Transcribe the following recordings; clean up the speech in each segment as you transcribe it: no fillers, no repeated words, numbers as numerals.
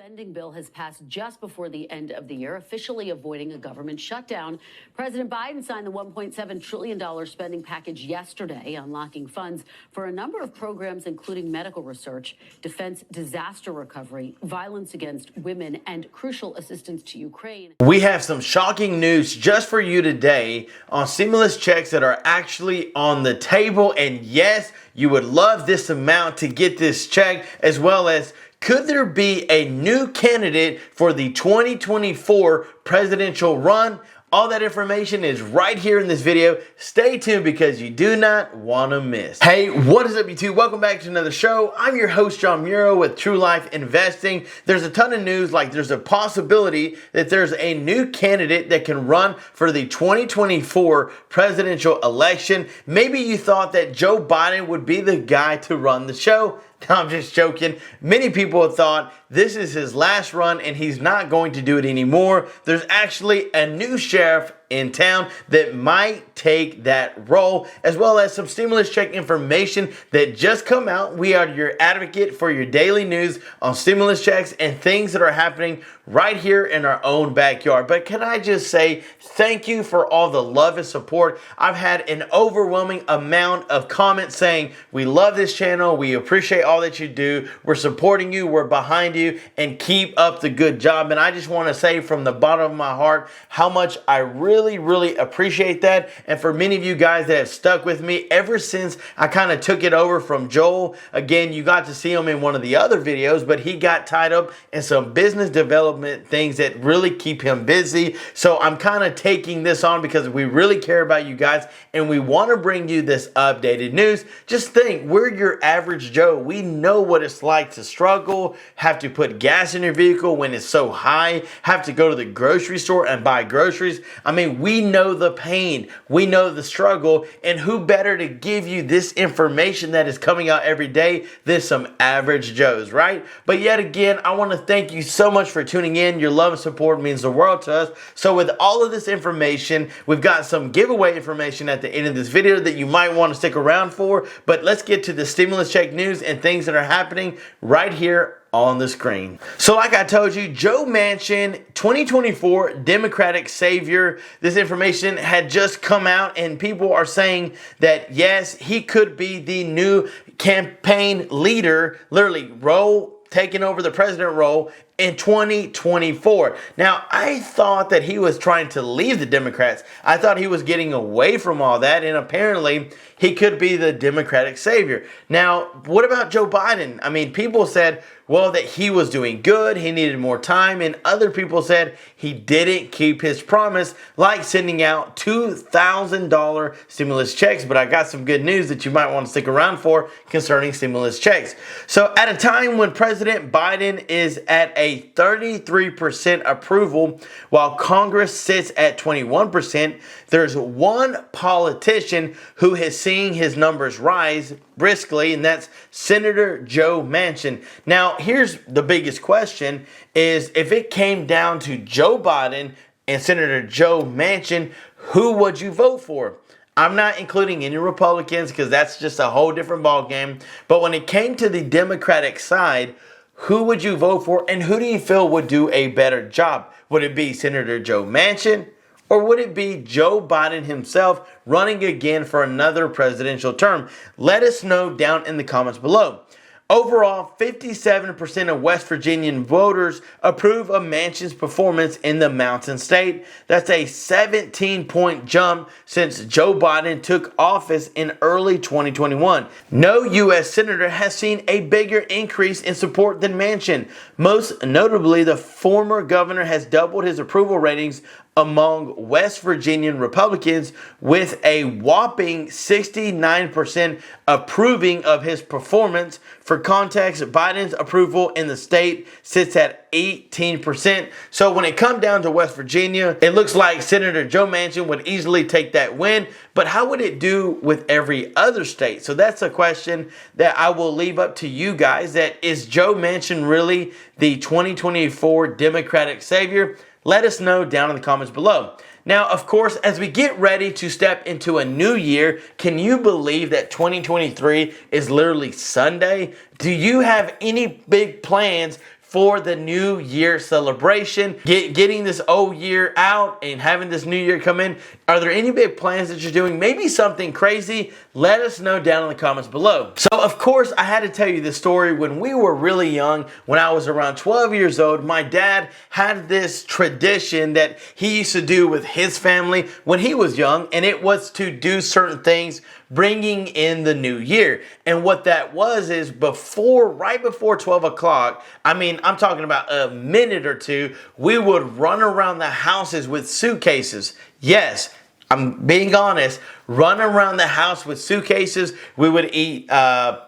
spending bill has passed just before the end of the year, officially avoiding a government shutdown. President Biden signed the $1.7 trillion spending package yesterday, unlocking funds for a number of programs, including medical research, defense, disaster recovery, violence against women, and crucial assistance to Ukraine. We have some shocking news just for you today on stimulus checks that are actually on the table. And yes, you would love this amount to get this check, as well as could there be a new candidate for the 2024 presidential run? All that information is right here in this video. Stay tuned because you do not want to miss. Hey, what is up YouTube? Welcome back to another show. I'm your host, John Muro with True Life Investing. There's a ton of news, like there's a possibility that there's a new candidate that can run for the 2024 presidential election. Maybe you thought that Joe Biden would be the guy to run the show. No, I'm just joking. Many people have thought this is his last run and he's not going to do it anymore. There's actually a new sheriff in town that might take that role, as well as some stimulus check information that just come out. We are your advocate for your daily news on stimulus checks and things that are happening right here in our own backyard. But can I just say thank you for all the love and support. I've had an overwhelming amount of comments saying we love this channel, we appreciate all that you do, we're supporting you, we're behind you, and keep up the good job. And I just want to say from the bottom of my heart how much I really appreciate that. And for many of you guys that have stuck with me ever since I kind of took it over from Joel, again, you got to see him in one of the other videos, but he got tied up in some business development things that really keep him busy. So I'm kind of taking this on because we really care about you guys and we want to bring you this updated news. Just think, we're your average Joe. We know what it's like to struggle, have to put gas in your vehicle when it's so high, have to go to the grocery store and buy groceries. I mean, we know the pain, we know the struggle, and who better to give you this information that is coming out every day than some average Joes, right? But yet again, I want to thank you so much for tuning in. Your love and support means the world to us. So with all of this information, we've got some giveaway information at the end of this video that you might want to stick around for. But let's get to the stimulus check news and things that are happening right here on the screen. So like I told you, Joe Manchin, 2024 Democratic savior. This information had just come out and people are saying that yes, he could be the new campaign leader, literally taking over the president role in 2024. Now, I thought that he was trying to leave the Democrats. I thought he was getting away from all that, and apparently he could be the Democratic savior. Now, what about Joe Biden? I mean, people said, well, that he was doing good, he needed more time, and other people said he didn't keep his promise, like sending out $2,000 stimulus checks. But I got some good news that you might want to stick around for concerning stimulus checks. So at a time when President Biden is at a 33% approval, while Congress sits at 21%, there's one politician who has seen his numbers rise briskly, and that's Senator Joe Manchin. Now, here's the biggest question is, if it came down to Joe Biden and Senator Joe Manchin, who would you vote for? I'm not including any Republicans because that's just a whole different ballgame. But when it came to the Democratic side, who would you vote for and who do you feel would do a better job? Would it be Senator Joe Manchin? Or would it be Joe Biden himself running again for another presidential term? Let us know down in the comments below. Overall, 57% of West Virginian voters approve of Manchin's performance in the Mountain State. That's a 17-point jump since Joe Biden took office in early 2021. No U.S. senator has seen a bigger increase in support than Manchin. Most notably, the former governor has doubled his approval ratings among West Virginian Republicans, with a whopping 69% approving of his performance. For context, Biden's approval in the state sits at 18%. So when it comes down to West Virginia, it looks like Senator Joe Manchin would easily take that win. But how would it do with every other state? So that's a question that I will leave up to you guys. That is Joe Manchin really the 2024 Democratic savior? Let us know down in the comments below. Now, of course, as we get ready to step into a new year, can you believe that 2023 is literally Sunday? Do you have any big plans for the New Year celebration, getting this old year out and having this new year come in? Are there any big plans that you're doing? Maybe something crazy? Let us know down in the comments below. So of course, I had to tell you this story. When we were really young, when I was around 12 years old, my dad had this tradition that he used to do with his family when he was young, and it was to do certain things bringing in the new year. And what that was is right before 12 o'clock, I mean, I'm talking about a minute or two, we would run around the houses with suitcases. Yes, I'm being honest, run around the house with suitcases. We would eat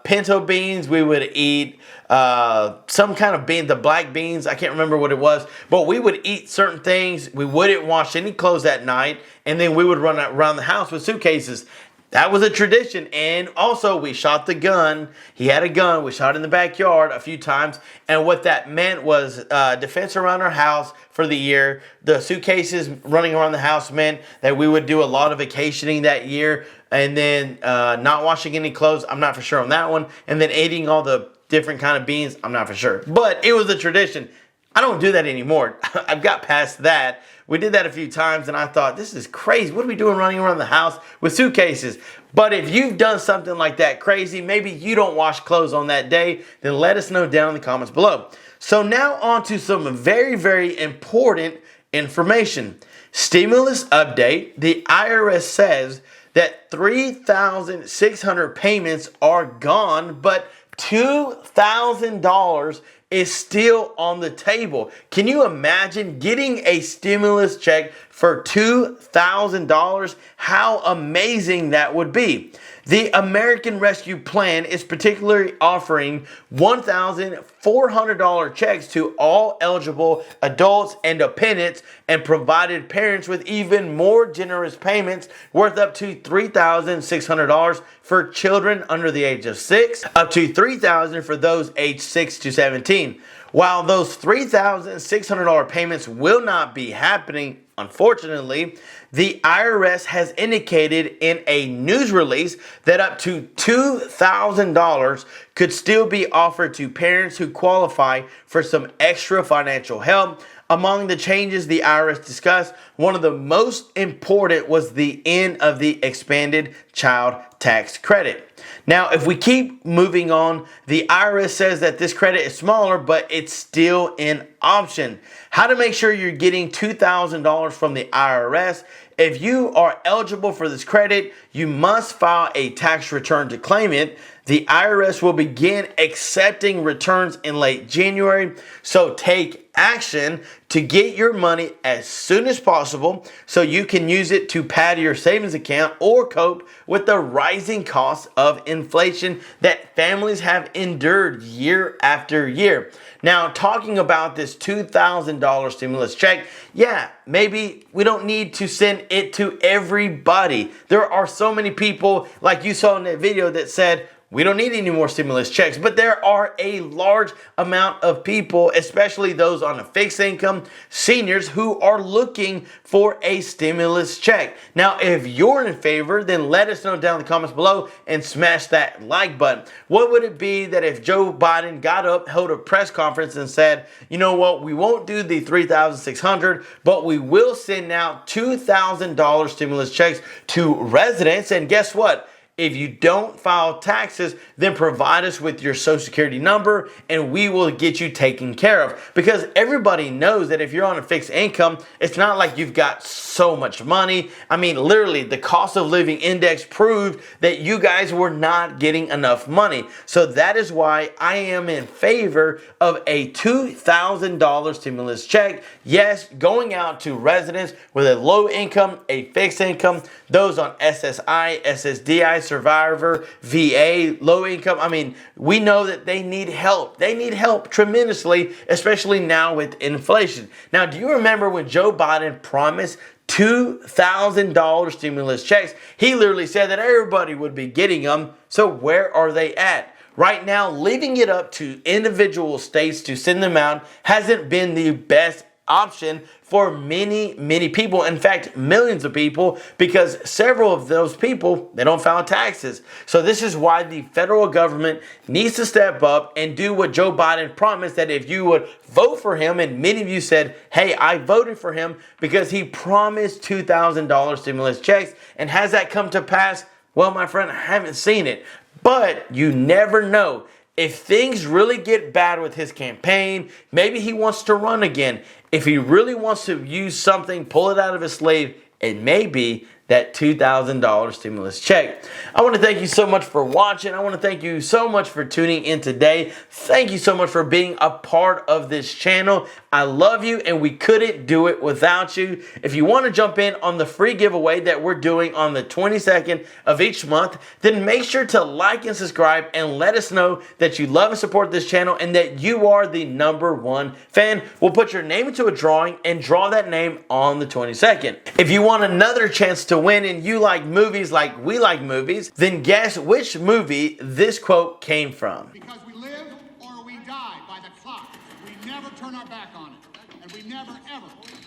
pinto beans. We would eat some kind of bean, the black beans. I can't remember what it was, but we would eat certain things. We wouldn't wash any clothes that night. And then we would run around the house with suitcases. That was a tradition. And also we shot the gun. He had a gun. We shot in the backyard a few times. And what that meant was defense around our house for the year. The suitcases running around the house meant that we would do a lot of vacationing that year. And then not washing any clothes. I'm not for sure on that one. And then eating all the different kind of beans. I'm not for sure. But it was a tradition. I don't do that anymore. I've got past that. We did that a few times and I thought, this is crazy. What are we doing running around the house with suitcases? But if you've done something like that crazy, maybe you don't wash clothes on that day, then let us know down in the comments below. So now on to some very, very important information. Stimulus update. The IRS says that 3,600 payments are gone, but $2,000 is still on the table. Can you imagine getting a stimulus check for $2,000? How amazing that would be. The American Rescue Plan is particularly offering $1,400 checks to all eligible adults and dependents, and provided parents with even more generous payments worth up to $3,600 for children under the age of 6, up to $3,000 for those aged 6 to 17. While those $3,600 payments will not be happening, unfortunately, the IRS has indicated in a news release that up to $2,000 could still be offered to parents who qualify for some extra financial help. Among the changes the IRS discussed, one of the most important was the end of the expanded child tax credit. Now, if we keep moving on, the IRS says that this credit is smaller, but it's still an option. How to make sure you're getting $2,000 from the IRS. If you are eligible for this credit, you must file a tax return to claim it. The IRS will begin accepting returns in late January, so take action to get your money as soon as possible so you can use it to pad your savings account or cope with the rising costs of inflation that families have endured year after year. Now, talking about this $2,000 stimulus check, yeah, maybe we don't need to send it to everybody. There are so many people, like you saw in that video, that said, we don't need any more stimulus checks, but there are a large amount of people, especially those on a fixed income, seniors, who are looking for a stimulus check. Now, if you're in favor, then let us know down in the comments below and smash that like button. What would it be that if Joe Biden got up, held a press conference and said, you know what, we won't do the $3,600, but we will send out $2,000 stimulus checks to residents, and guess what? If you don't file taxes, then provide us with your social security number and we will get you taken care of. Because everybody knows that if you're on a fixed income, it's not like you've got so much money. I mean, literally, the cost of living index proved that you guys were not getting enough money. So that is why I am in favor of a $2,000 stimulus check. Yes, going out to residents with a low income, a fixed income, those on SSI, SSDI, Survivor, VA, low income. I mean, we know that they need help. They need help tremendously, especially now with inflation. Now, do you remember when Joe Biden promised $2,000 stimulus checks? He literally said that everybody would be getting them. So where are they at? Right now, leaving it up to individual states to send them out hasn't been the best option for many people. In fact, millions of people, because several of those people, they don't file taxes. So this is why the federal government needs to step up and do what Joe Biden promised, that if you would vote for him, and many of you said, hey, I voted for him because he promised $2,000 stimulus checks. And has that come to pass? Well, my friend, I haven't seen it, but you never know. If things really get bad with his campaign, maybe he wants to run again. If he really wants to use something, pull it out of his sleeve, it may be that $2,000 stimulus check. I want to thank you so much for watching. I want to thank you so much for tuning in today. Thank you so much for being a part of this channel. I love you, and we couldn't do it without you. If you want to jump in on the free giveaway that we're doing on the 22nd of each month, then make sure to like and subscribe and let us know that you love and support this channel and that you are the #1 fan. We'll put your name into a drawing and draw that name on the 22nd. If you want another chance to win and you like movies like we like movies, then guess which movie this quote came from. Because we live or we die by the clock. We never turn our back on it. And we never, ever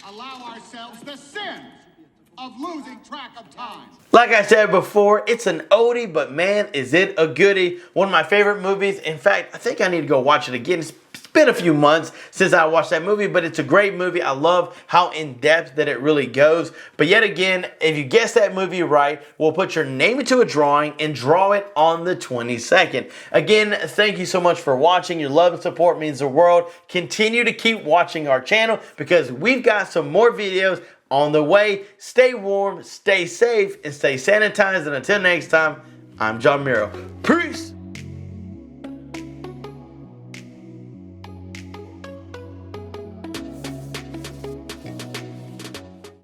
allow ourselves the sins of losing track of time. Like I said before, it's an oldie, but man, is it a goodie. One of my favorite movies. In fact, I think I need to go watch it again. It's been a few months since I watched that movie, but it's a great movie. I love how in-depth that it really goes. But yet again, if you guess that movie right, we'll put your name into a drawing and draw it on the 22nd. Again, thank you so much for watching. Your love and support means the world. Continue to keep watching our channel because we've got some more videos on the way. Stay warm, stay safe, and stay sanitized. And until next time, I'm John Miro. Peace!